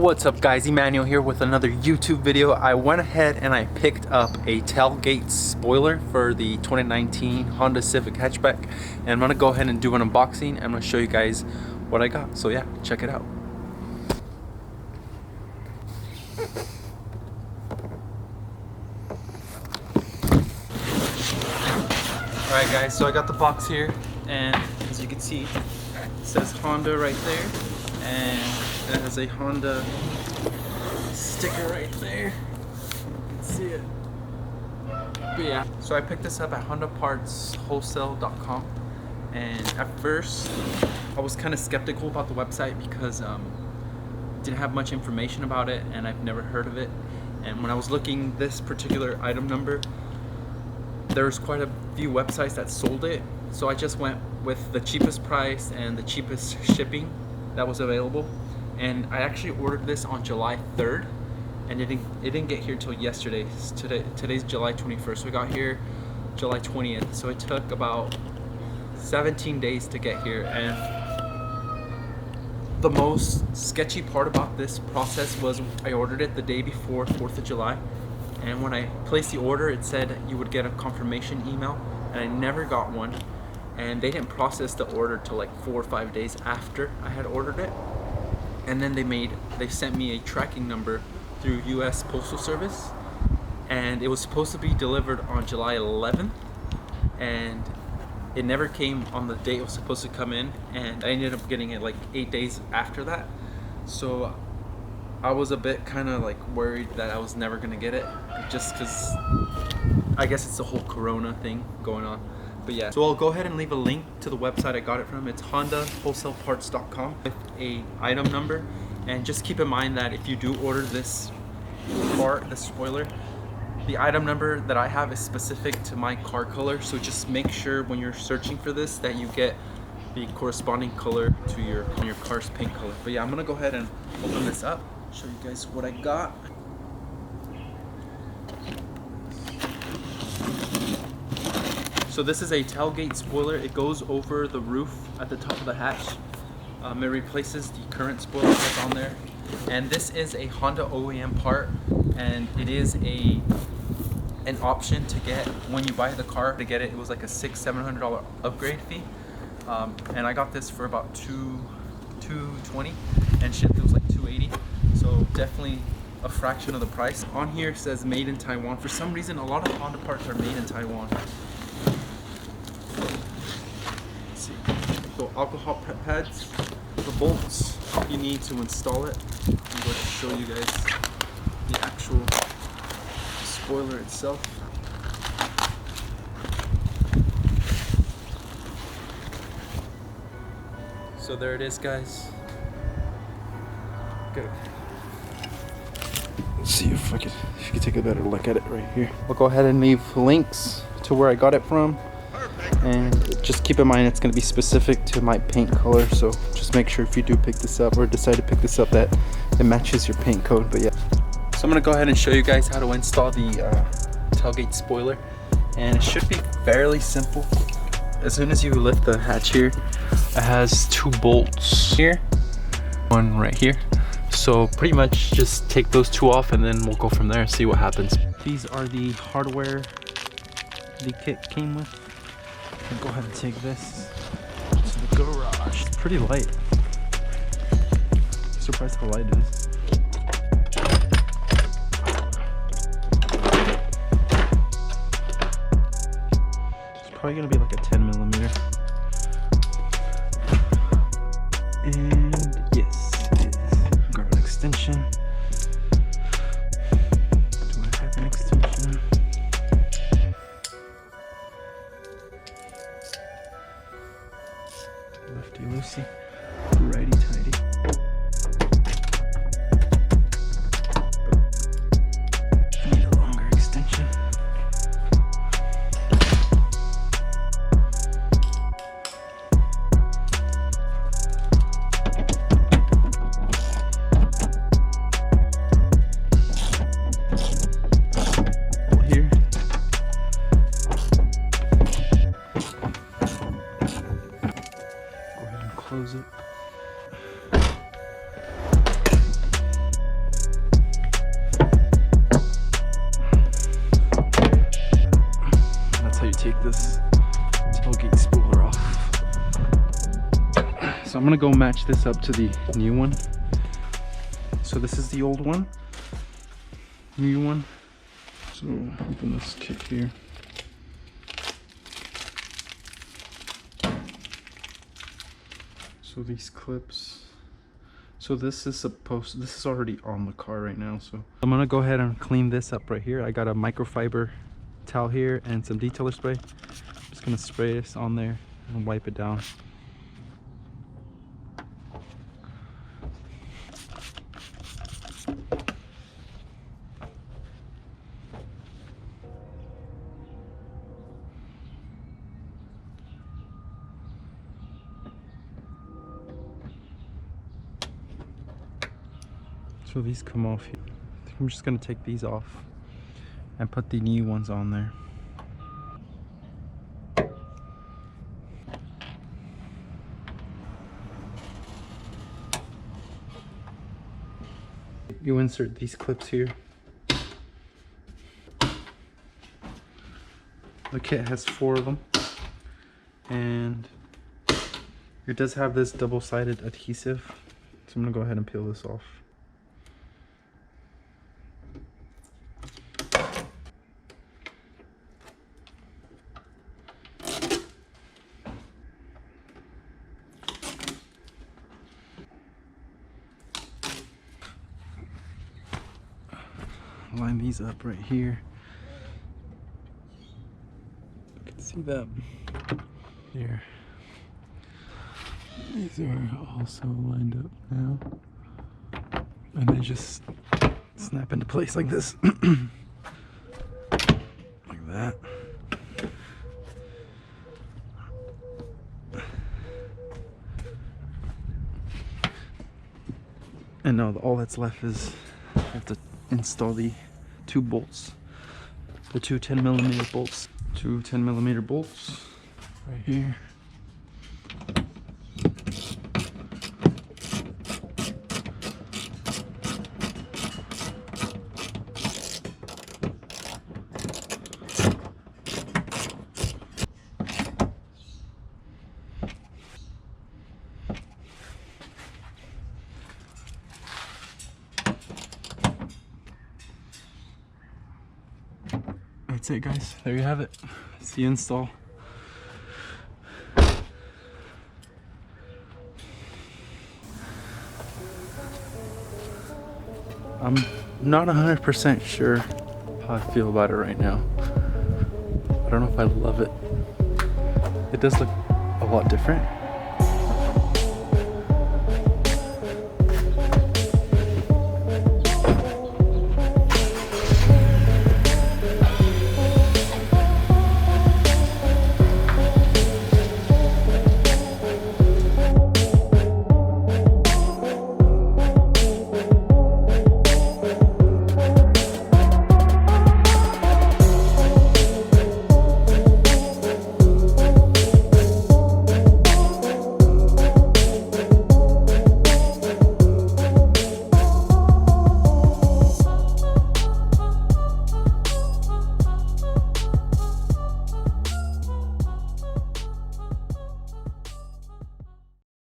What's up guys, Emmanuel here with another YouTube video. I went ahead and I picked up a tailgate spoiler for the 2019 Honda Civic Hatchback, and I'm gonna go ahead and do an unboxing. I'm gonna show you guys what I got, so yeah, check it out. Alright guys, so I got the box here, and as you can see, it says Honda right there, and it has a Honda sticker right there. You can see it. But yeah, so I picked this up at HondaPartsWholesale.com, and at first I was kind of skeptical about the website because it didn't have much information about it and I've never heard of it. And when I was looking this particular item number, there was quite a few websites that sold it, so I just went with the cheapest price and the cheapest shipping that was available. And I actually ordered this on July 3rd, and it didn't get here till yesterday. Today's July 21st, so it got here July 20th. So it took about 17 days to get here. And the most sketchy part about this process was I ordered it the day before 4th of July. And when I placed the order, it said you would get a confirmation email, and I never got one. And they didn't process the order till like 4 or 5 days after I had ordered it. And then they sent me a tracking number through US Postal Service, and it was supposed to be delivered on July 11th, and it never came on the date it was supposed to come in, and I ended up getting it like 8 days after that. So I was a bit kind of like worried that I was never gonna get it, just because I guess it's the whole Corona thing going on. But yeah, so I'll go ahead and leave a link to the website I got it from. It's HondaWholesaleParts.com with a item number. And just keep in mind that if you do order this part, the spoiler, the item number that I have is specific to my car color. So just make sure when you're searching for this that you get the corresponding color to your car's paint color. But yeah, I'm gonna go ahead and open this up, show you guys what I got. So this is a tailgate spoiler. It goes over the roof at the top of the hatch. It replaces the current spoiler that's on there. And this is a Honda OEM part, and it is an option to get when you buy the car. To get it, it was like a $600-700 upgrade fee. And I got this for about $220, and shipped it was like $280. So definitely a fraction of the price. On here it says made in Taiwan. For some reason, a lot of Honda parts are made in Taiwan. So alcohol pads, the bolts you need to install it. I'm going to show you guys the actual spoiler itself. So there it is, guys. Good. Let's see if you can take a better look at it right here. I'll go ahead and leave links to where I got it from. And just keep in mind it's going to be specific to my paint color, so just make sure if you do pick this up or decide to pick this up that it matches your paint code. But yeah, so I'm going to go ahead and show you guys how to install the tailgate spoiler, and it should be fairly simple. As soon as you lift the hatch here, it has 2 bolts here, one right here. So pretty much just take those 2 off, and then we'll go from there and see what happens. These are the hardware the kit came with. Go ahead and take this to the garage. It's pretty light. Surprised how light it is. It's probably gonna be like a 10mm. And yes, it is. Grab an extension. Do I have an extension? Lefty loosey, righty tighty. Need a longer extension. Here. Close it. take this tailgate spoiler off. So I'm gonna go match this up to the new one. So this is the old one, new one. So open this kit here. So these clips. So this is already on the car right now. So I'm gonna go ahead and clean this up right here. I got a microfiber towel here and some detailer spray. I'm just gonna spray this on there and wipe it down. So these come off here. I'm just gonna take these off and put the new ones on there. You insert these clips here. The kit has 4 of them, and it does have this double-sided adhesive. So I'm gonna go ahead and peel this off. Line these up right here. You can see them here. These are also lined up now, and they just snap into place like this. Like that. And now all that's left is I have to install the 2 bolts, the 2 10mm bolts, 2 10mm bolts right here. That's it, guys. There you have it. It's the install. I'm not 100% sure how I feel about it right now. I don't know if I love it. It does look a lot different.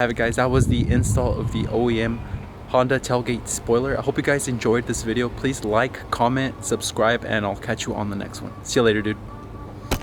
Have it, guys. That was the install of the OEM Honda tailgate spoiler. I hope you guys enjoyed this video. Please like, comment, subscribe, and I'll catch you on the next one. See you later, dude.